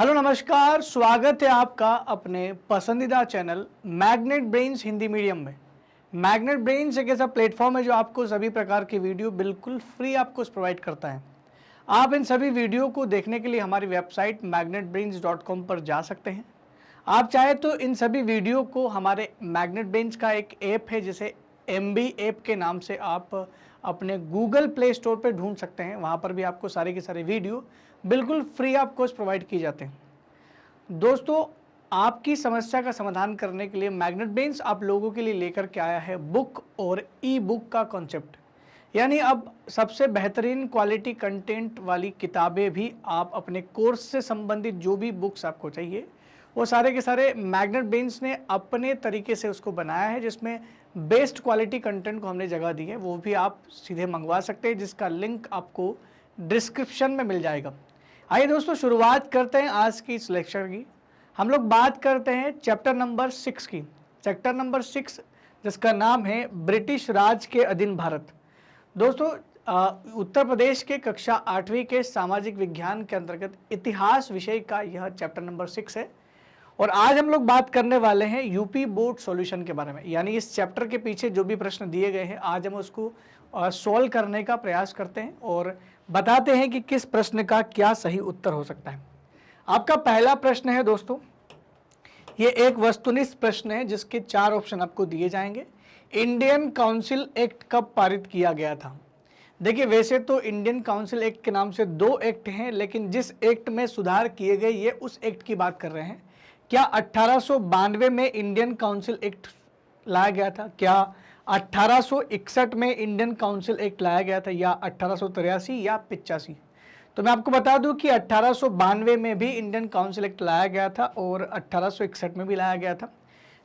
Hello नमस्कार, स्वागत है आपका अपने पसंदीदा channel magnet brains Hindi medium में। मैग्नेट ब्रेन्स एक ऐसा प्लेटफॉर्म है जो आपको सभी प्रकार की वीडियो बिल्कुल फ्री आपको प्रोवाइड करता है। आप इन सभी वीडियो को देखने के लिए हमारी वेबसाइट magnetbrains.com पर जा सकते हैं। आप चाहे तो इन सभी वीडियो को हमारे मैग्नेट ब्रेन्स का एक ऐप है जिसे MB ऐप के नाम से आप अपने गूगल प्ले स्टोर पर ढूंढ सकते हैं। वहाँ पर भी आपको सारे के सारे वीडियो बिल्कुल फ्री आपको प्रोवाइड किए जाते हैं। दोस्तों, आपकी समस्या का समाधान करने के लिए मैग्नेट ब्रेन्स आप लोगों के लिए लेकर के आया है बुक और ई बुक का कॉन्सेप्ट। यानी अब सबसे बेहतरीन क्वालिटी कंटेंट वाली किताबें भी आप अपने कोर्स से संबंधित जो भी बुक्स आपको चाहिए वो सारे के सारे मैग्नेट ब्रेन्स ने अपने तरीके से उसको बनाया है, जिसमें बेस्ट क्वालिटी कंटेंट को हमने जगह दी है। वो भी आप सीधे मंगवा सकते हैं, जिसका लिंक आपको डिस्क्रिप्शन में मिल जाएगा। आइए दोस्तों, शुरुआत करते हैं आज की इस लेक्चर की। हम लोग बात करते हैं चैप्टर नंबर 6 की। चैप्टर नंबर 6 जिसका नाम है ब्रिटिश राज के अधीन भारत। दोस्तों, उत्तर प्रदेश के कक्षा 8वीं के सामाजिक विज्ञान के अंतर्गत इतिहास विषय का यह चैप्टर नंबर 6 है। और आज हम लोग बात करने वाले हैं यूपी बोर्ड सॉल्यूशन के बारे में। यानी इस चैप्टर के पीछे जो भी प्रश्न दिए गए हैं आज हम उसको सॉल्व करने का प्रयास करते हैं और बताते हैं कि किस प्रश्न का क्या सही उत्तर हो सकता है। आपका पहला प्रश्न है दोस्तों, ये एक वस्तुनिष्ठ प्रश्न है जिसके 4 ऑप्शन आपको दिए जाएंगे। इंडियन काउंसिल एक्ट कब पारित किया गया था? देखिए, वैसे तो इंडियन काउंसिल एक्ट के नाम से 2 एक्ट हैं, लेकिन जिस एक्ट में सुधार किए गए ये उस एक्ट की बात कर रहे हैं। क्या 1892 में इंडियन काउंसिल एक्ट लाया गया था? क्या 1861 में इंडियन काउंसिल एक्ट लाया गया था, या 1883 या 85? तो मैं आपको बता दूं कि 1892 में भी इंडियन काउंसिल एक्ट लाया गया था और 1861 में भी लाया गया था।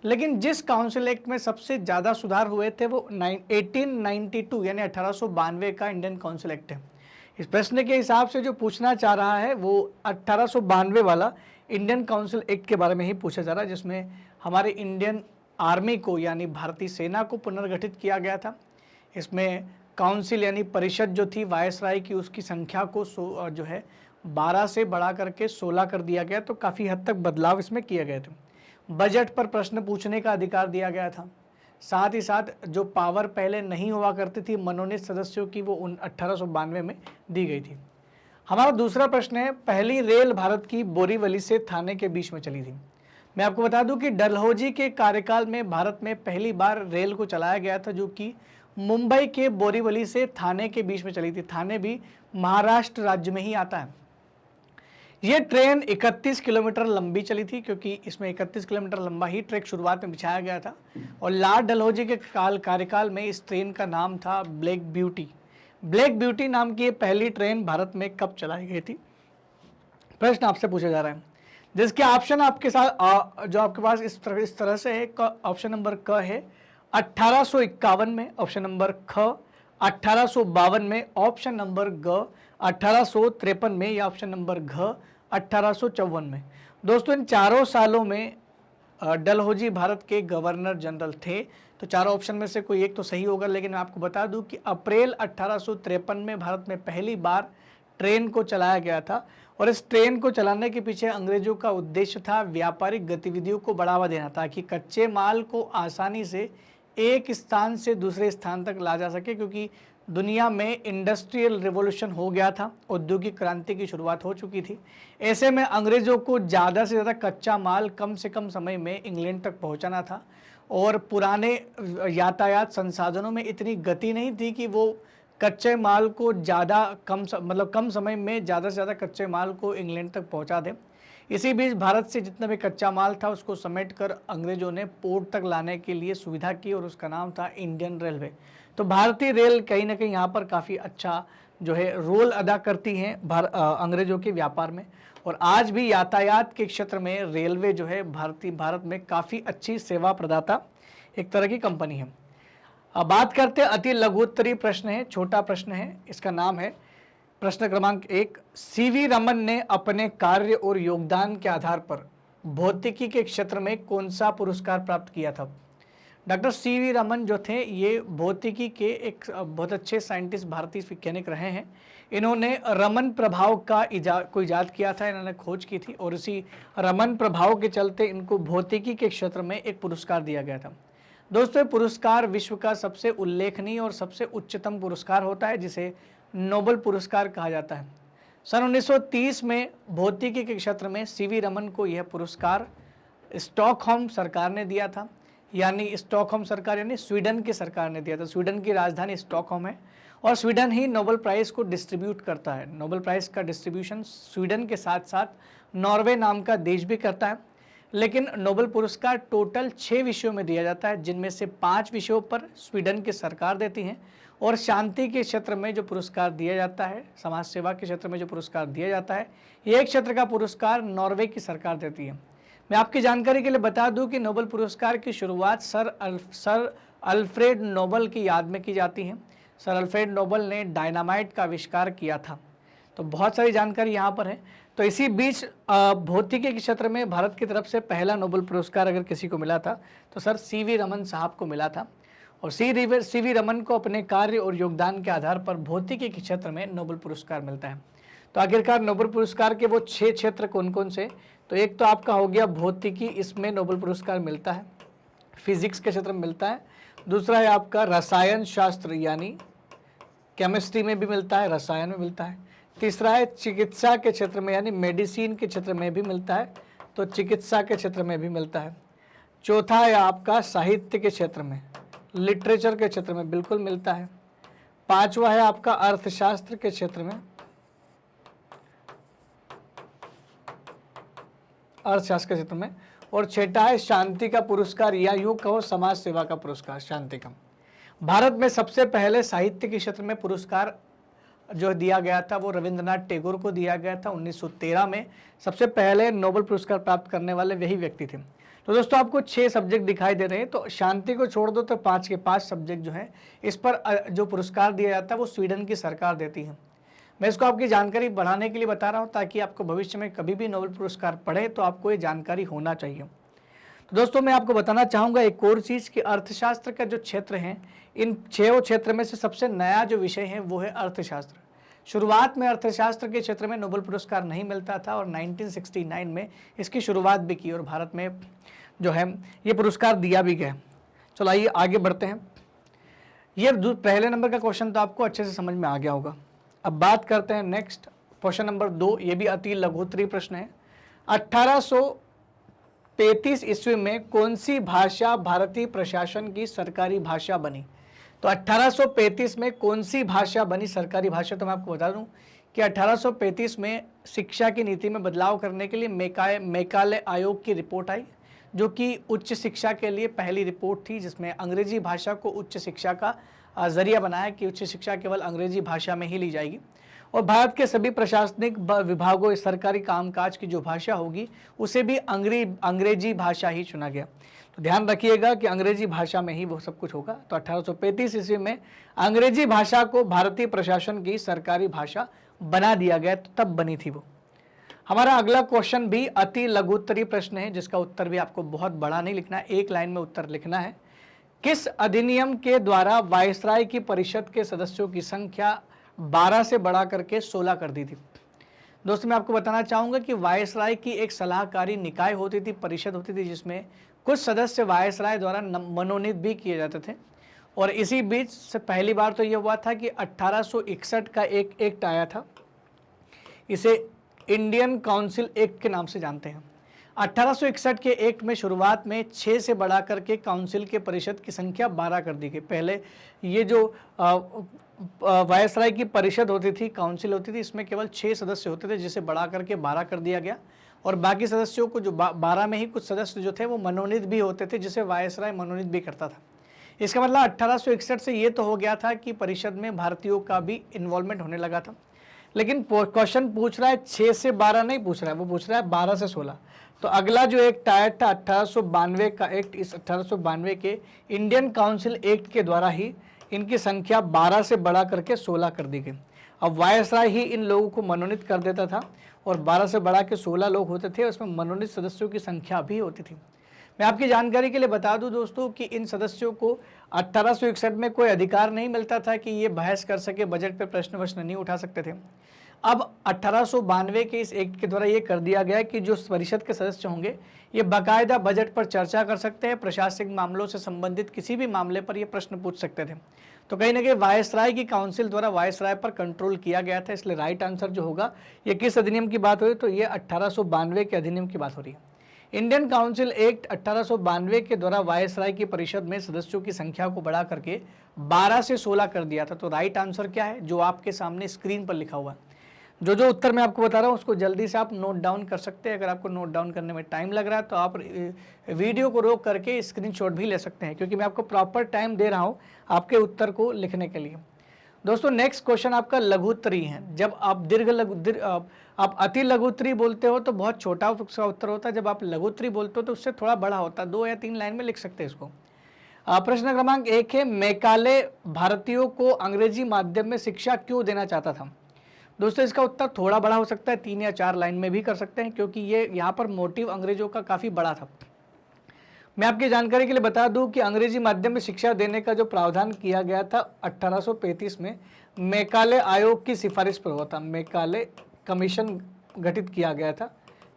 लेकिन जिस काउंसिल एक्ट में सबसे ज़्यादा सुधार हुए थे वो 1892 यानी 1892 का इंडियन काउंसिल एक्ट है। इस प्रश्न के हिसाब से जो पूछना चाह रहा है वो 1892 वाला इंडियन काउंसिल एक्ट के बारे में ही पूछा जा रहा है, जिसमें हमारे इंडियन आर्मी को यानी भारतीय सेना को पुनर्गठित किया गया था। इसमें काउंसिल यानी परिषद जो थी वायसराय की, उसकी संख्या को जो है 12 से बढ़ा करके 16 कर दिया गया। तो काफ़ी हद तक बदलाव इसमें किए गए थे। बजट पर प्रश्न पूछने का अधिकार दिया गया था। साथ ही साथ जो पावर पहले नहीं हुआ करती थी मनोनीत सदस्यों की, वो 1892 में दी गई थी। हमारा दूसरा प्रश्न है, पहली रेल भारत की बोरीवली से थाने के बीच में चली थी। मैं आपको बता दूं कि डलहौजी के कार्यकाल में भारत में पहली बार रेल को चलाया गया था, जो कि मुंबई के बोरीवली से थाने के बीच में चली थी। थाने भी महाराष्ट्र राज्य में ही आता है। ये ट्रेन 31 किलोमीटर लंबी चली थी, क्योंकि इसमें 31 किलोमीटर लंबा ही ट्रैक शुरुआत में बिछाया गया था। और लॉर्ड डलहौजी के कार्यकाल में इस ट्रेन का नाम था ब्लैक ब्यूटी। ब्लैक ब्यूटी नाम की ये पहली ट्रेन भारत में कब चलाई गई थी? प्रश्न आपसे पूछा जा रहा है, जिसके ऑप्शन आपके साथ जो आपके पास इस तरह से है। ऑप्शन नंबर क है 1851 में, ऑप्शन नंबर ख 1852 में, ऑप्शन नंबर ग 1853 में, या ऑप्शन नंबर घ 1854 में। दोस्तों, इन चारों सालों में डलहौजी भारत के गवर्नर जनरल थे। तो चारों ऑप्शन में से कोई एक तो सही होगा, लेकिन मैं आपको बता दूं कि अप्रैल 1853 में भारत में पहली बार ट्रेन को चलाया गया था। और इस ट्रेन को चलाने के पीछे अंग्रेजों का उद्देश्य था व्यापारिक गतिविधियों को बढ़ावा देना, ताकि कच्चे माल को आसानी से एक स्थान से दूसरे स्थान तक ला जा सके, क्योंकि दुनिया में इंडस्ट्रियल रिवॉल्यूशन हो गया था, औद्योगिक क्रांति की शुरुआत हो चुकी थी। ऐसे में अंग्रेजों को ज़्यादा से ज़्यादा कच्चा माल कम से कम समय में इंग्लैंड तक पहुंचाना था। और पुराने यातायात संसाधनों में इतनी गति नहीं थी कि वो कच्चे माल को कम समय में ज़्यादा से ज़्यादा कच्चे माल को इंग्लैंड तक पहुंचा दें। इसी बीच भारत से जितना भी कच्चा माल था उसको समेटकर अंग्रेजों ने पोर्ट तक लाने के लिए सुविधा की, और उसका नाम था इंडियन रेलवे। तो भारतीय रेल कहीं ना कहीं यहाँ पर काफ़ी अच्छा जो है रोल अदा करती हैं अंग्रेजों के व्यापार में। और आज भी यातायात के क्षेत्र में रेलवे जो है भारत में काफ़ी अच्छी सेवा प्रदाता एक तरह की कंपनी है। अब बात करते हैं अति लघुत्तरीय प्रश्न है, छोटा प्रश्न है। इसका नाम है प्रश्न क्रमांक 1, सीवी रमन ने अपने कार्य और योगदान के आधार पर भौतिकी के क्षेत्र में कौन सा पुरस्कार प्राप्त किया था? डॉक्टर सीवी रमन जो थे ये भौतिकी के एक बहुत अच्छे साइंटिस्ट, भारतीय वैज्ञानिक रहे हैं। इन्होंने रमन प्रभाव का इजाद किया था, इन्होंने खोज की थी और इसी रमन प्रभाव के चलते इनको भौतिकी के क्षेत्र में एक पुरस्कार दिया गया था। दोस्तों, ये पुरस्कार विश्व का सबसे उल्लेखनीय और सबसे उच्चतम पुरस्कार होता है जिसे नोबेल पुरस्कार कहा जाता है। सन 1930 में भौतिकी के क्षेत्र में सीवी रमन को यह पुरस्कार स्टॉकहोम सरकार ने दिया था, यानी स्टॉकहोम सरकार यानी स्वीडन की सरकार ने दिया था। स्वीडन की राजधानी स्टॉकहोम है और स्वीडन ही नोबेल प्राइज़ को डिस्ट्रीब्यूट करता है। नोबेल प्राइज़ का डिस्ट्रीब्यूशन स्वीडन के साथ साथ नॉर्वे नाम का देश भी करता है। लेकिन नोबेल पुरस्कार टोटल 6 विषयों में दिया जाता है, जिनमें से 5 विषयों पर स्वीडन की सरकार देती है और शांति के क्षेत्र में जो पुरस्कार दिया जाता है, समाज सेवा के क्षेत्र में जो पुरस्कार दिया जाता है, ये क्षेत्र का पुरस्कार नॉर्वे की सरकार देती है। मैं आपकी जानकारी के लिए बता दूं कि नोबेल पुरस्कार की शुरुआत सर अल्फ्रेड नोबेल की याद में की जाती है। सर अल्फ्रेड नोबेल ने डायनामाइट का आविष्कार किया था। तो बहुत सारी जानकारी यहाँ पर है। तो इसी बीच भौतिकी के क्षेत्र में भारत की तरफ से पहला नोबेल पुरस्कार अगर किसी को मिला था तो सर सीवी रमन साहब को मिला था और सीवी रमन को अपने कार्य और योगदान के आधार पर भौतिकी के क्षेत्र में नोबेल पुरस्कार मिलता है। तो आखिरकार नोबेल पुरस्कार के वो 6 क्षेत्र कौन कौन से? तो एक तो आपका हो गया भौतिकी, इसमें नोबेल पुरस्कार मिलता है। फिजिक्स के क्षेत्र में मिलता है। दूसरा है आपका रसायन शास्त्र, यानी केमिस्ट्री में भी मिलता है, रसायन में मिलता है। तीसरा है चिकित्सा के क्षेत्र में, यानी मेडिसिन के क्षेत्र में भी मिलता है, तो चिकित्सा के क्षेत्र में भी मिलता है। चौथा है आपका साहित्य के क्षेत्र में, लिटरेचर के क्षेत्र में बिल्कुल मिलता है। पांचवा है आपका अर्थशास्त्र के क्षेत्र में, अर्थशास्त्र के क्षेत्र में। और छठा है शांति का पुरस्कार, या यूं कहो समाज सेवा का पुरस्कार, शांति का। भारत में सबसे पहले साहित्य के क्षेत्र में पुरस्कार जो दिया गया था वो रविंद्रनाथ टैगोर को दिया गया था 1913 में। सबसे पहले नोबेल पुरस्कार प्राप्त करने वाले वही व्यक्ति थे। तो दोस्तों, आपको 6 सब्जेक्ट दिखाई दे रहे हैं, तो शांति को छोड़ दो तो 5 के 5 सब्जेक्ट जो है इस पर जो पुरस्कार दिया जाता है वो स्वीडन की सरकार देती है। मैं इसको आपकी जानकारी बढ़ाने के लिए बता रहा हूँ ताकि आपको भविष्य में कभी भी नोबेल पुरस्कार पढ़े तो आपको ये जानकारी होना चाहिए। तो दोस्तों, मैं आपको बताना चाहूँगा एक और चीज़ कि अर्थशास्त्र का जो क्षेत्र है, इन 6 क्षेत्र में से सबसे नया जो विषय है वो है अर्थशास्त्र। शुरुआत में अर्थशास्त्र के क्षेत्र में नोबेल पुरस्कार नहीं मिलता था और 1969 में इसकी शुरुआत भी की और भारत में जो है ये पुरस्कार दिया भी गया। चलो आइए आगे बढ़ते हैं। ये पहले नंबर का क्वेश्चन तो आपको अच्छे से समझ में आ गया होगा। अब बात करते हैं नेक्स्ट क्वेश्चन नंबर 2। ये भी अति लघुत्तरीय प्रश्न है। 1833 ईस्वी में कौन सी भाषा भारतीय प्रशासन की सरकारी भाषा बनी? तो 1835 में कौन सी भाषा बनी सरकारी भाषा? तो मैं आपको बता दूं कि 1835 में शिक्षा की नीति में बदलाव करने के लिए मैकाले आयोग की रिपोर्ट आई, जो कि उच्च शिक्षा के लिए पहली रिपोर्ट थी, जिसमें अंग्रेजी भाषा को उच्च शिक्षा का जरिया बनाया कि उच्च शिक्षा केवल अंग्रेजी भाषा में ही ली जाएगी और भारत के सभी प्रशासनिक विभागों, सरकारी कामकाज की जो भाषा होगी उसे भी अंग्रेजी भाषा ही चुना गया। तो ध्यान रखिएगा कि अंग्रेजी भाषा में ही वो सब कुछ होगा। तो 1835 ईस्वी में अंग्रेजी भाषा को भारतीय प्रशासन की सरकारी भाषा बना दिया गया, तो तब बनी थी वो। हमारा अगला क्वेश्चन भी अति लघुत्तरीय प्रश्न है, जिसका उत्तर भी आपको बहुत बड़ा नहीं लिखना है, एक लाइन में उत्तर लिखना है। किस अधिनियम के द्वारा वायसराय की परिषद के सदस्यों की संख्या 12 से बढ़ा करके 16 कर दी थी? दोस्तों, मैं आपको बताना चाहूँगा कि वायसराय की एक सलाहकारी निकाय होती थी, परिषद होती थी, जिसमें कुछ सदस्य वायसराय द्वारा मनोनीत भी किए जाते थे। और इसी बीच से पहली बार तो यह हुआ था कि 1861 का एक एक्ट आया था, इसे इंडियन काउंसिल एक्ट के नाम से जानते हैं। 1861 के एक्ट में शुरुआत में 6 से बढ़ा करके काउंसिल के परिषद की संख्या 12 कर दी गई। पहले ये जो वायसराय की परिषद होती थी, काउंसिल होती थी, इसमें केवल 6 सदस्य होते थे, जिसे बढ़ा करके 12 कर दिया गया और बाकी सदस्यों को जो 12 में ही कुछ सदस्य जो थे वो मनोनीत भी होते थे, जिसे वायसराय मनोनीत भी करता था। इसका मतलब 1861 से ये तो हो गया था कि परिषद में भारतीयों का भी इन्वॉल्वमेंट होने लगा था। लेकिन क्वेश्चन पूछ रहा है 6 से 12 नहीं पूछ रहा है, वो पूछ रहा है 12 से 16। तो अगला जो एक्ट आया था 1892 का एक्ट, इस 1892 के इंडियन काउंसिल एक्ट के द्वारा ही इनकी संख्या 12 से बढ़ा करके 16 कर दी गई। अब वायसराय ही इन लोगों को मनोनीत कर देता था और 12 से बढ़ा के 16 लोग होते थे, उसमें मनोनीत सदस्यों की संख्या भी होती थी। मैं आपकी जानकारी के लिए बता दूं दोस्तों कि इन सदस्यों को 1861 में कोई अधिकार नहीं मिलता था कि ये बहस कर सके, बजट पे प्रश्न वश्न नहीं उठा सकते थे। अब 1892 के इस एक्ट के द्वारा ये कर दिया गया कि जो परिषद के सदस्य होंगे ये बाकायदा बजट पर चर्चा कर सकते हैं, प्रशासनिक मामलों से संबंधित किसी भी मामले पर ये प्रश्न पूछ सकते थे। तो कहीं ना कहीं वायसराय की काउंसिल द्वारा वायसराय पर कंट्रोल किया गया था, इसलिए राइट आंसर जो होगा ये किस अधिनियम की बात हो रही है, तो ये 1892 के अधिनियम की बात हो रही है। इंडियन काउंसिल एक्ट 1892 के द्वारा वायसराय की परिषद में सदस्यों की संख्या को बढ़ा करके 12 से 16 कर दिया था। तो राइट आंसर क्या है, जो आपके सामने स्क्रीन पर लिखा हुआ है। जो उत्तर मैं आपको बता रहा हूँ उसको जल्दी से आप नोट डाउन कर सकते हैं। अगर आपको नोट डाउन करने में टाइम लग रहा है तो आप वीडियो को रोक करके स्क्रीनशॉट भी ले सकते हैं, क्योंकि मैं आपको प्रॉपर टाइम दे रहा हूँ आपके उत्तर को लिखने के लिए। दोस्तों नेक्स्ट क्वेश्चन आपका लघुत्तरी है। जब आप आप अति लघुत्तरी बोलते हो तो बहुत छोटा उसका उत्तर होता है, जब आप लघुत्तरी बोलते हो तो उससे थोड़ा बड़ा होता है, 2 या 3 लाइन में लिख सकते हैं इसको। प्रश्न क्रमांक 1 है, मैकाले भारतीयों को अंग्रेजी माध्यम में शिक्षा क्यों देना चाहता था। दोस्तों इसका उत्तर थोड़ा बड़ा हो सकता है, 3 या 4 लाइन में भी कर सकते हैं, क्योंकि ये यहाँ पर मोटिव अंग्रेजों का काफ़ी बड़ा था। मैं आपकी जानकारी के लिए बता दूं कि अंग्रेजी माध्यम में शिक्षा देने का जो प्रावधान किया गया था 1835 में मैकाले आयोग की सिफारिश पर हुआ था। मैकाले कमीशन गठित किया गया था,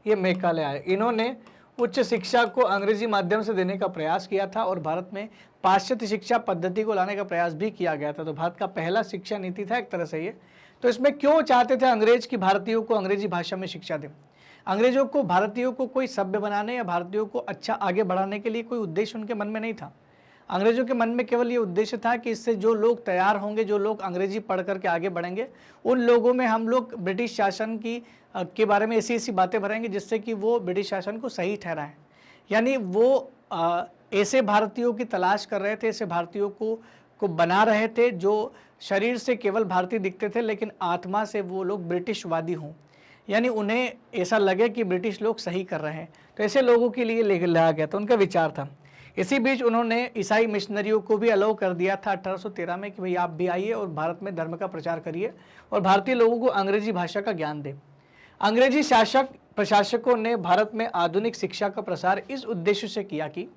ये मैकाले आयोग। इन्होंने उच्च शिक्षा को अंग्रेजी माध्यम से देने का प्रयास किया था और भारत में पाश्चात्य शिक्षा पद्धति को लाने का प्रयास भी किया गया था। तो भारत का पहला शिक्षा नीति था एक तरह से ये। तो इसमें क्यों चाहते थे अंग्रेज की भारतीयों को अंग्रेजी भाषा में शिक्षा दें। अंग्रेजों को भारतीयों को कोई सभ्य बनाने या भारतीयों को अच्छा आगे बढ़ाने के लिए कोई उद्देश्य उनके मन में नहीं था। अंग्रेजों के मन में केवल ये उद्देश्य था कि इससे जो लोग तैयार होंगे, जो लोग अंग्रेजी पढ़ करके आगे बढ़ेंगे, उन लोगों में हम लोग ब्रिटिश शासन के बारे में ऐसी बातें भरेंगे जिससे कि वो ब्रिटिश शासन को सही ठहराएं। यानी वो ऐसे भारतीयों की तलाश कर रहे थे, ऐसे भारतीयों को बना रहे थे जो शरीर से केवल भारतीय दिखते थे लेकिन आत्मा से वो लोग ब्रिटिशवादी हों, यानी उन्हें ऐसा लगे कि ब्रिटिश लोग सही कर रहे हैं। तो ऐसे लोगों के लिए लाया गया था, उनका विचार था। इसी बीच उन्होंने ईसाई मिशनरियों को भी अलाउ कर दिया था 1813 में कि भाई आप भी आइए और भारत में धर्म का प्रचार करिए और भारतीय लोगों को अंग्रेजी भाषा का ज्ञान दें। अंग्रेजी प्रशासकों ने भारत में आधुनिक शिक्षा का प्रसार इस उद्देश्य से किया कि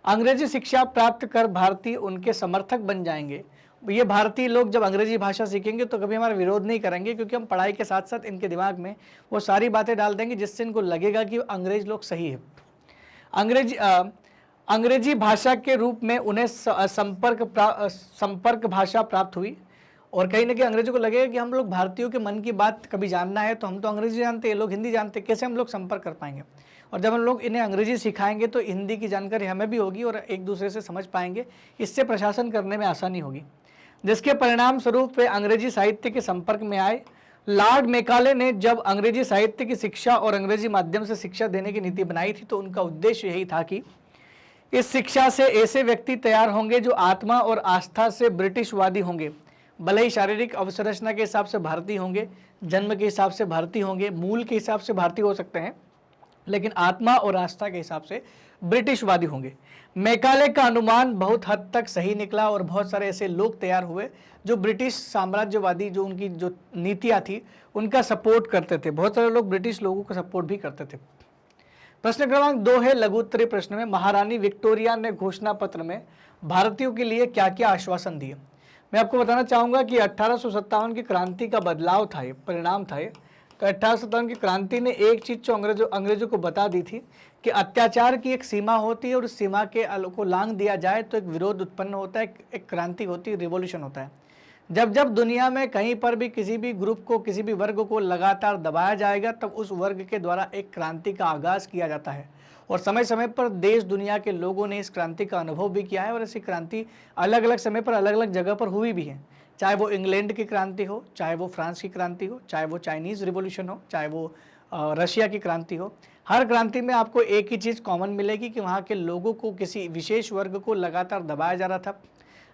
अंग्रेजी शिक्षा प्राप्त कर भारतीय उनके समर्थक बन जाएंगे। ये भारतीय लोग जब अंग्रेजी भाषा सीखेंगे तो कभी हमारा विरोध नहीं करेंगे, क्योंकि हम पढ़ाई के साथ साथ इनके दिमाग में वो सारी बातें डाल देंगे जिससे इनको लगेगा कि अंग्रेज लोग सही है। अंग्रेजी भाषा के रूप में उन्हें संपर्क भाषा प्राप्त हुई और कहीं ना कहीं अंग्रेजों को लगेगा कि हम लोग भारतीयों के मन की बात कभी जानना है तो हम तो अंग्रेजी जानते हैं, ये लोग हिंदी जानते हैं, कैसे हम लोग संपर्क कर पाएंगे। और जब हम लोग इन्हें अंग्रेजी सिखाएंगे तो हिंदी की जानकारी हमें भी होगी और एक दूसरे से समझ पाएंगे, इससे प्रशासन करने में आसानी होगी, जिसके परिणाम स्वरूप वे अंग्रेजी साहित्य के संपर्क में आए। लॉर्ड मैकाले ने जब अंग्रेजी साहित्य की शिक्षा और अंग्रेजी माध्यम से शिक्षा देने की नीति बनाई थी तो उनका उद्देश्य यही था कि इस शिक्षा से ऐसे व्यक्ति तैयार होंगे जो आत्मा और आस्था से ब्रिटिशवादी होंगे। भले ही शारीरिक अवसंरचना के हिसाब से भारतीय होंगे, जन्म के हिसाब से भारतीय होंगे, मूल के हिसाब से भारतीय हो सकते हैं, लेकिन आत्मा और आस्था के हिसाब से ब्रिटिशवादी होंगे। मैकाले का अनुमान बहुत हद तक सही निकला और बहुत सारे ऐसे लोग तैयार हुए जो ब्रिटिश साम्राज्यवादी जो उनकी जो नीतियाँ थी उनका सपोर्ट करते थे। बहुत सारे लोग ब्रिटिश लोगों को सपोर्ट भी करते थे। प्रश्न क्रमांक 2 है लघुत्तरी प्रश्न में, महारानी विक्टोरिया ने घोषणा पत्र में भारतीयों के लिए क्या क्या आश्वासन दिए। मैं आपको बताना चाहूँगा कि 1857 की क्रांति का बदलाव था, ये परिणाम था ये। तो 1857 की क्रांति ने एक चीज़ जो अंग्रेजों को बता दी थी कि अत्याचार की एक सीमा होती है और उस सीमा के को लांघ दिया जाए तो एक विरोध उत्पन्न होता है, एक क्रांति होती है, रिवॉल्यूशन होता है। जब जब दुनिया में कहीं पर भी किसी भी ग्रुप को, किसी भी वर्ग को लगातार दबाया जाएगा तब उस वर्ग के द्वारा एक क्रांति का आगाज़ किया जाता है और समय समय पर देश दुनिया के लोगों ने इस क्रांति का अनुभव भी किया है और ऐसी क्रांति अलग अलग समय पर अलग अलग जगह पर हुई भी है। चाहे वो इंग्लैंड की क्रांति हो, चाहे वो फ्रांस की क्रांति हो, चाहे वो चाइनीज़ रिवॉल्यूशन हो, चाहे वो रशिया की क्रांति हो, हर क्रांति में आपको एक ही चीज़ कॉमन मिलेगी कि वहाँ के लोगों को, किसी विशेष वर्ग को लगातार दबाया जा रहा था।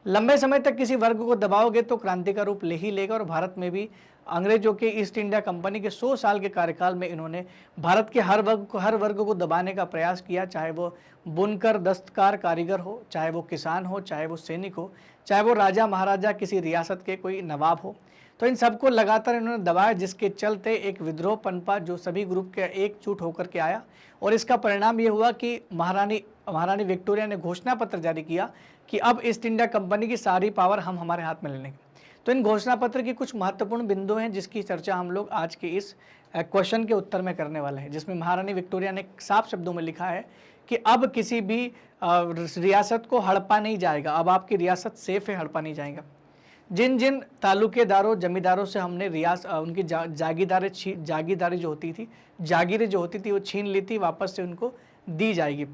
लंबे समय तक किसी वर्ग को दबाओगे तो क्रांति का रूप ले ही लेगा और भारत में भी अंग्रेजों के ईस्ट इंडिया कंपनी के 100 साल के कार्यकाल में इन्होंने भारत के हर वर्ग को दबाने का प्रयास किया, चाहे वो बुनकर, दस्तकार, कारीगर हो, चाहे वो किसान हो, चाहे वो सैनिक हो, चाहे वो राजा महाराजा किसी रियासत के कोई नवाब हो। तो इन सबको लगातार इन्होंने दबाया, जिसके चलते एक विद्रोह पनपा जो सभी ग्रुप के एकजुट होकर के आया। और इसका परिणाम ये हुआ कि महारानी विक्टोरिया ने घोषणा पत्र जारी किया कि अब ईस्ट इंडिया कंपनी की सारी पावर हम हमारे हाथ में ले लेंगे। तो इन घोषणा पत्र की कुछ महत्वपूर्ण बिंदु हैं जिसकी चर्चा हम लोग आज के इस क्वेश्चन के उत्तर में करने वाले हैं, जिसमें महारानी विक्टोरिया ने साफ शब्दों में लिखा है कि अब किसी भी रियासत को हड़पा नहीं जाएगा, अब आपकी रियासत सेफ है, हड़पा नहीं जाएगा। जिन जिन तालुकेदारों जमींदारों से हमने उनकी जागीरदारी जो होती थी, जागीरें जो होती थी वो छीन ली थी, वापस से उनको दी जाएगी।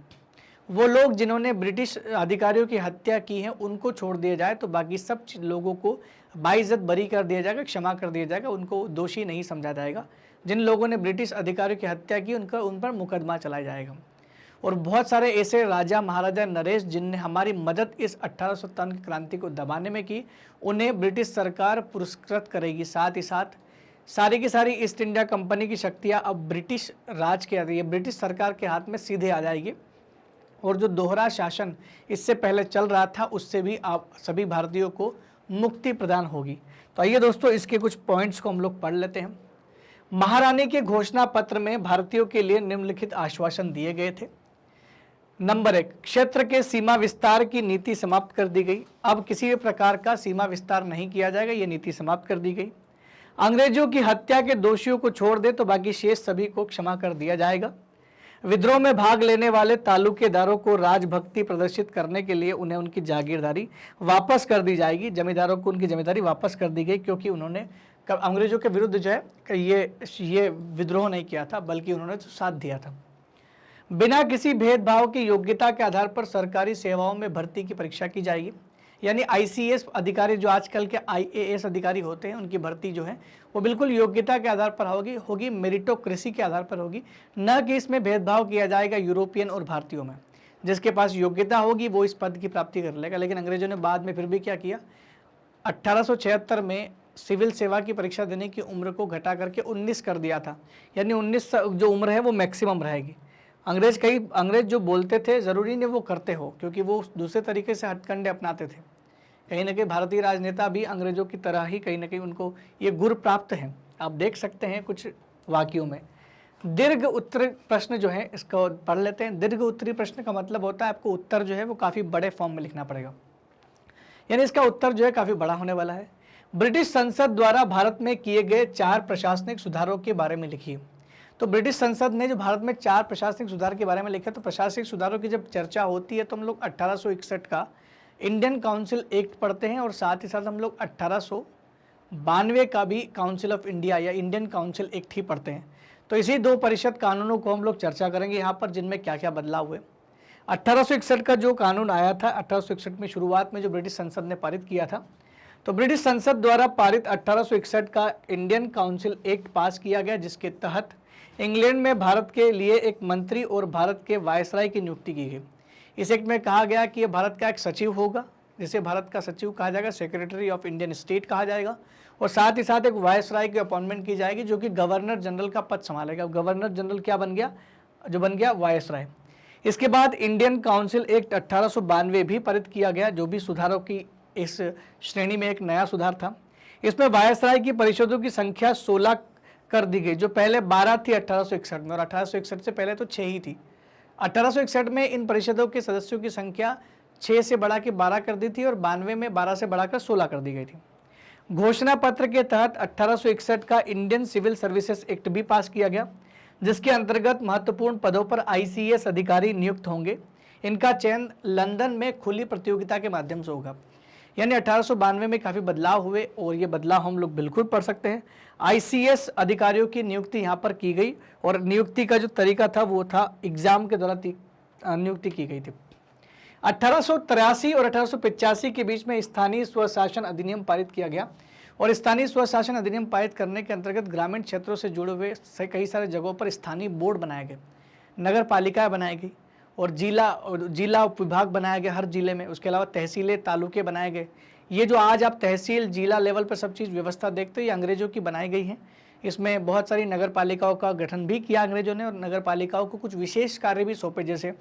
वो लोग जिन्होंने ब्रिटिश अधिकारियों की हत्या की है उनको छोड़ दिया जाए, तो बाकी सब लोगों को बाइज्जत बरी कर दिया जाएगा, क्षमा कर दिया जाएगा, उनको दोषी नहीं समझा जाएगा। जिन लोगों ने ब्रिटिश अधिकारियों की हत्या की उन पर मुकदमा चलाया जाएगा। और बहुत सारे ऐसे राजा महाराजा नरेश जिनने हमारी मदद इस 1857 की क्रांति को दबाने में की, उन्हें ब्रिटिश सरकार पुरस्कृत करेगी। साथ ही साथ सारी की सारी ईस्ट इंडिया कंपनी की शक्तियाँ अब ब्रिटिश राज के ब्रिटिश सरकार के हाथ में सीधे आ जाएगी। और जो दोहरा शासन इससे पहले चल रहा था उससे भी आप सभी भारतीयों को मुक्ति प्रदान होगी। तो आइए दोस्तों इसके कुछ पॉइंट्स को हम लोग पढ़ लेते हैं। महारानी के घोषणा पत्र में भारतीयों के लिए निम्नलिखित आश्वासन दिए गए थे। नंबर 1, क्षेत्र के सीमा विस्तार की नीति समाप्त कर दी गई। अब किसी भी प्रकार का सीमा विस्तार नहीं किया जाएगा, ये नीति समाप्त कर दी गई। अंग्रेजों की हत्या के दोषियों को छोड़ दे तो बाकी शेष सभी को क्षमा कर दिया जाएगा। विद्रोह में भाग लेने वाले तालुकेदारों को राजभक्ति प्रदर्शित करने के लिए उन्हें उनकी जागीरदारी वापस कर दी जाएगी। जमींदारों को उनकी जमींदारी वापस कर दी गई क्योंकि उन्होंने अंग्रेजों के विरुद्ध जो है ये विद्रोह नहीं किया था, बल्कि उन्होंने साथ दिया था। बिना किसी भेदभाव की योग्यता के आधार पर सरकारी सेवाओं में भर्ती की परीक्षा की जाएगी। यानी आईसीएस अधिकारी जो आजकल के आईएएस अधिकारी होते हैं उनकी भर्ती जो है वो बिल्कुल योग्यता के आधार पर होगी मेरिटोक्रेसी के आधार पर होगी, न कि इसमें भेदभाव किया जाएगा यूरोपियन और भारतीयों में। जिसके पास योग्यता होगी वो इस पद की प्राप्ति कर लेगा। लेकिन अंग्रेजों ने बाद में फिर भी क्या किया, 1876 में सिविल सेवा की परीक्षा देने की उम्र को घटा करके 19 कर दिया था। यानी 19 जो उम्र है वो मैक्सिमम रहेगी। अंग्रेज जो बोलते थे ज़रूरी नहीं वो करते हो, क्योंकि वो दूसरे तरीके से हथकंडे अपनाते थे। कहीं ना कहीं भारतीय राजनेता भी अंग्रेजों की तरह ही कहीं ना कहीं उनको ये गुर प्राप्त है। आप देख सकते हैं कुछ वाक्यों में। दीर्घ उत्तरी प्रश्न जो है इसको पढ़ लेते हैं। दीर्घ उत्तरी प्रश्न का मतलब होता है आपको उत्तर जो है वो काफ़ी बड़े फॉर्म में लिखना पड़ेगा, यानी इसका उत्तर जो है काफ़ी बड़ा होने वाला है। ब्रिटिश संसद द्वारा भारत में किए गए 4 प्रशासनिक सुधारों के बारे में लिखिए। तो ब्रिटिश संसद ने जो भारत में 4 प्रशासनिक सुधार के बारे में लिखा, तो प्रशासनिक सुधारों की जब चर्चा होती है तो हम लोग 1861 का इंडियन काउंसिल एक्ट पढ़ते हैं और साथ ही साथ हम लोग 1892 का भी काउंसिल ऑफ इंडिया या इंडियन काउंसिल एक्ट ही पढ़ते हैं। तो इसी 2 परिषद कानूनों को हम लोग चर्चा करेंगे यहाँ पर, जिनमें क्या क्या बदलाव हुए। 1861 का जो कानून आया था, 1861 में शुरुआत में जो ब्रिटिश संसद ने पारित किया था, तो ब्रिटिश संसद द्वारा पारित 1861 का इंडियन काउंसिल एक्ट पास किया गया, जिसके तहत इंग्लैंड में भारत के लिए एक मंत्री और भारत के वायसराय की नियुक्ति की गई। इस एक्ट में कहा गया कि ये भारत का एक सचिव होगा, जिसे भारत का सचिव कहा जाएगा, सेक्रेटरी ऑफ इंडियन स्टेट कहा जाएगा, और साथ ही साथ एक वायसराय की अपॉइंटमेंट की जाएगी जो कि गवर्नर जनरल का पद संभालेगा। गवर्नर जनरल क्या बन गया, जो बन गया वायसराय। इसके बाद इंडियन काउंसिल एक्ट 1892 भी पारित किया गया, जो भी सुधारों की इस श्रेणी में एक नया सुधार था। इसमें वायसराय की परिषदों की संख्या 16 कर दी गई, जो पहले 12 थी 1861 में, और 1861 से पहले तो 6 ही थी। 1861 में इन परिषदों के सदस्यों की संख्या 6 से बढ़ा के 12 कर दी थी और 92 में 12 से बढ़ाकर 16 कर दी गई थी। घोषणा पत्र के तहत 1861 का इंडियन सिविल सर्विसेज एक्ट भी पास किया गया, जिसके अंतर्गत महत्वपूर्ण पदों पर आईसीएस अधिकारी नियुक्त होंगे। इनका चयन लंदन में खुली प्रतियोगिता के माध्यम से होगा। यानी 1892 में काफ़ी बदलाव हुए और ये बदलाव हम लोग बिल्कुल पढ़ सकते हैं। आईसीएस अधिकारियों की नियुक्ति यहाँ पर की गई और नियुक्ति का जो तरीका था वो था एग्जाम के द्वारा नियुक्ति की गई थी। 1883 और 1885 के बीच में स्थानीय स्वशासन अधिनियम पारित किया गया, और स्थानीय स्वशासन अधिनियम पारित करने के अंतर्गत ग्रामीण क्षेत्रों से जुड़े हुए कई सारे जगहों पर स्थानीय बोर्ड बनाए गए, नगर पालिकाएँ बनाई गई और जिला उप विभाग बनाया गया हर जिले में। उसके अलावा तहसीलें तालुके बनाए गए। ये जो आज आप तहसील जिला लेवल पर सब चीज़ व्यवस्था देखते हो, ये अंग्रेजों की बनाई गई है। इसमें बहुत सारी नगर पालिकाओं का गठन भी किया अंग्रेजों ने, और नगर पालिकाओं को कुछ विशेष कार्य भी सौंपे, जैसे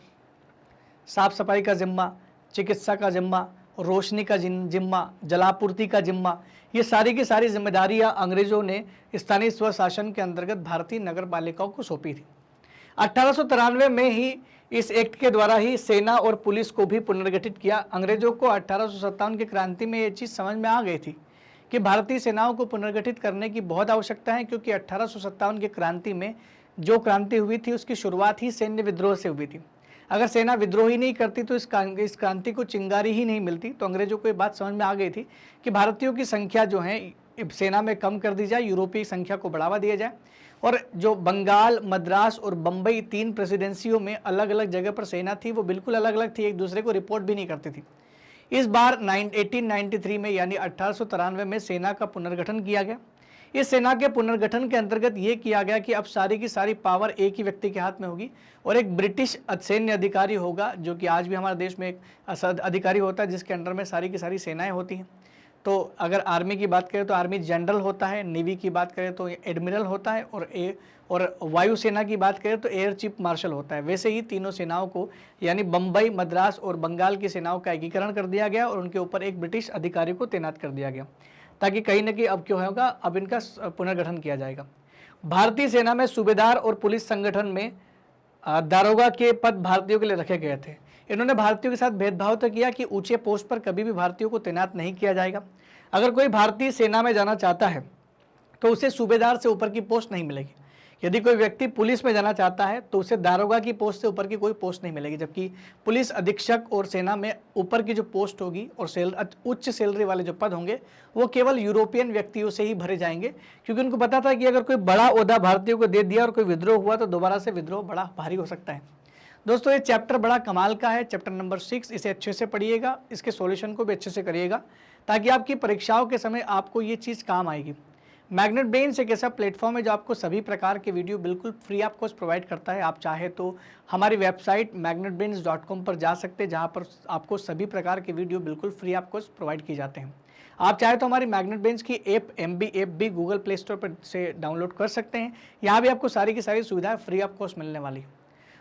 साफ सफाई का जिम्मा, चिकित्सा का जिम्मा रोशनी का जिम्मा, जलापूर्ति का जिम्मा, ये सारी की सारी जिम्मेदारियां अंग्रेजों ने स्थानीय स्वशासन के अंतर्गत भारतीय नगर पालिकाओं को सौंपी थी। 1893 में ही इस एक्ट के द्वारा ही सेना और पुलिस को भी पुनर्गठित किया। अंग्रेजों को 1857 की क्रांति में ये चीज़ समझ में आ गई थी कि भारतीय सेनाओं को पुनर्गठित करने की बहुत आवश्यकता है, क्योंकि 1857 की क्रांति में जो क्रांति हुई थी उसकी शुरुआत ही सैन्य विद्रोह से हुई थी। अगर सेना विद्रोह ही नहीं करती तो इस क्रांति को चिंगारी ही नहीं मिलती। तो अंग्रेजों को ये बात समझ में आ गई थी कि भारतीयों की संख्या जो है सेना में कम कर दी जाए, यूरोपीय संख्या को बढ़ावा दिया जाए, और जो बंगाल, मद्रास और बम्बई 3 प्रेसिडेंसियों में अलग अलग जगह पर सेना थी वो बिल्कुल अलग अलग थी, एक दूसरे को रिपोर्ट भी नहीं करती थी। इस बार 1893 में यानी 1893 में सेना का पुनर्गठन किया गया। इस सेना के पुनर्गठन के अंतर्गत ये किया गया कि अब सारी की सारी पावर एक ही व्यक्ति के हाथ में होगी और एक ब्रिटिश सैन्य अधिकारी होगा, जो कि आज भी हमारे देश में एक अधिकारी होता है जिसके अंडर में सारी की सारी सेनाएं होती हैं। तो अगर आर्मी की बात करें तो आर्मी जनरल होता है, नेवी की बात करें तो एडमिरल होता है, और वायुसेना की बात करें तो एयर चीफ मार्शल होता है। वैसे ही तीनों सेनाओं को यानी बम्बई, मद्रास और बंगाल की सेनाओं का एकीकरण कर दिया गया और उनके ऊपर एक ब्रिटिश अधिकारी को तैनात कर दिया गया, ताकि कहीं ना कहीं अब क्यों होगा, अब इनका पुनर्गठन किया जाएगा। भारतीय सेना में सूबेदार और पुलिस संगठन में दारोगा के पद भारतीयों के लिए रखे गए थे। इन्होंने भारतीयों के साथ भेदभाव तो किया कि ऊंचे पोस्ट पर कभी भी भारतीयों को तैनात नहीं किया जाएगा। अगर कोई भारतीय सेना में जाना चाहता है तो उसे सूबेदार से ऊपर की पोस्ट नहीं मिलेगी। यदि कोई व्यक्ति पुलिस में जाना चाहता है तो उसे दारोगा की पोस्ट से ऊपर की कोई पोस्ट नहीं मिलेगी, जबकि पुलिस अधीक्षक और सेना में ऊपर की जो पोस्ट होगी और उच्च सैलरी वाले जो पद होंगे वो केवल यूरोपियन व्यक्तियों से ही भरे जाएंगे, क्योंकि उनको पता था कि अगर कोई बड़ा ओहदा भारतीयों को दे दिया और कोई विद्रोह हुआ तो दोबारा से विद्रोह बड़ा भारी हो सकता है। दोस्तों, ये चैप्टर बड़ा कमाल का है, चैप्टर नंबर 6। इसे अच्छे से पढ़िएगा, इसके सॉल्यूशन को भी अच्छे से करिएगा, ताकि आपकी परीक्षाओं के समय आपको ये चीज़ काम आएगी। मैग्नेट ब्रेन्स एक ऐसा प्लेटफॉर्म है जो आपको सभी प्रकार के वीडियो बिल्कुल फ्री आपको प्रोवाइड करता है। आप चाहे तो हमारी वेबसाइट magnetbrains.com पर जा सकते हैं, जहाँ पर आपको सभी प्रकार के वीडियो बिल्कुल फ्री आपको प्रोवाइड किए जाते हैं। आप चाहे तो हमारी मैग्नेट ब्रेन्स की MB ऐप भी गूगल प्ले स्टोर पर से डाउनलोड कर सकते हैं। यहाँ भी आपको सारी की सारी सुविधाएं फ्री ऑफ कॉस्ट मिलने वाली है।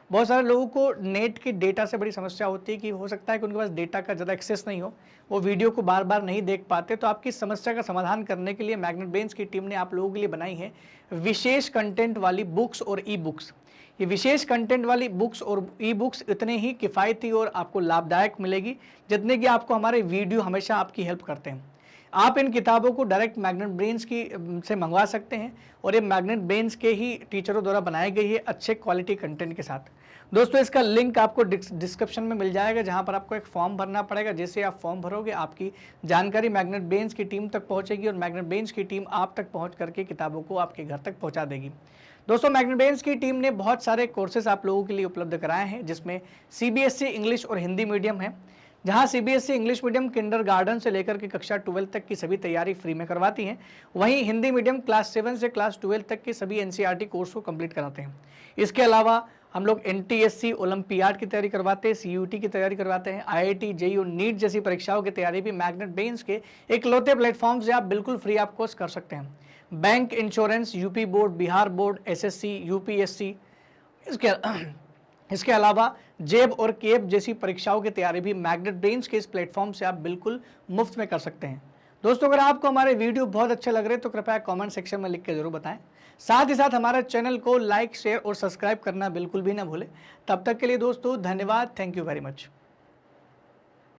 बहुत सारे लोगों को नेट की डेटा से बड़ी समस्या होती है कि हो सकता है कि उनके पास डेटा का ज़्यादा एक्सेस नहीं हो, वो वीडियो को बार बार नहीं देख पाते। तो आपकी समस्या का समाधान करने के लिए मैग्नेट ब्रेन्स की टीम ने आप लोगों के लिए बनाई है विशेष कंटेंट वाली बुक्स और ई बुक्स। ये विशेष कंटेंट वाली बुक्स और ई बुक्स इतने ही किफ़ायती और आपको लाभदायक मिलेगी जितने कि आपको हमारे वीडियो हमेशा आपकी हेल्प करते हैं। आप इन किताबों को डायरेक्ट मैग्नेट ब्रेन्स की से मंगवा सकते हैं और ये मैग्नेट ब्रेन्स के ही टीचरों द्वारा बनाई गई है अच्छे क्वालिटी कंटेंट के साथ। दोस्तों, इसका लिंक आपको डिस्क्रिप्शन में मिल जाएगा, जहां पर आपको एक फॉर्म भरना पड़ेगा। जैसे आप फॉर्म भरोगे आपकी जानकारी मैग्नेट ब्रेन्स की टीम तक पहुंचेगी और मैग्नेट ब्रेन्स की टीम आप तक पहुंच करके किताबों को आपके घर तक पहुंचा देगी। दोस्तों, मैग्नेट ब्रेन्स की टीम ने बहुत सारे कोर्सेज आप लोगों के लिए उपलब्ध कराए हैं, जिसमें CBSE इंग्लिश और हिंदी मीडियम है। जहां CBSE इंग्लिश मीडियम किंडरगार्टन से लेकर के कक्षा 12 तक की सभी तैयारी फ्री में करवाती हैं। वहीं हिंदी मीडियम क्लास 7 से क्लास 12 तक की सभी NCERT कोर्स को कंप्लीट कराते हैं। इसके अलावा हम लोग NTSC ओलंपियाड की तैयारी करवाते हैं, CUT की तैयारी करवाते हैं, IIT, JEE और नीट जैसी परीक्षाओं की तैयारी भी मैग्नेट ब्रेन्स के इकलौते प्लेटफॉर्म से आप बिल्कुल फ्री ऑफ कॉस्ट कर सकते हैं। Bank, insurance, UP board, Bihar board, SSC, UPSC, इसके अलावा जेब और केब जैसी परीक्षाओं की तैयारी भी मैग्नेट ब्रेन्स के इस प्लेटफॉर्म से आप बिल्कुल मुफ्त में कर सकते हैं। दोस्तों, अगर आपको हमारे वीडियो बहुत अच्छे लग रहे हैं तो कृपया कमेंट सेक्शन में लिख के जरूर बताएं। साथ ही साथ हमारे चैनल को लाइक, शेयर और सब्सक्राइब करना बिल्कुल भी ना भूलें। तब तक के लिए दोस्तों धन्यवाद। Thank you very much.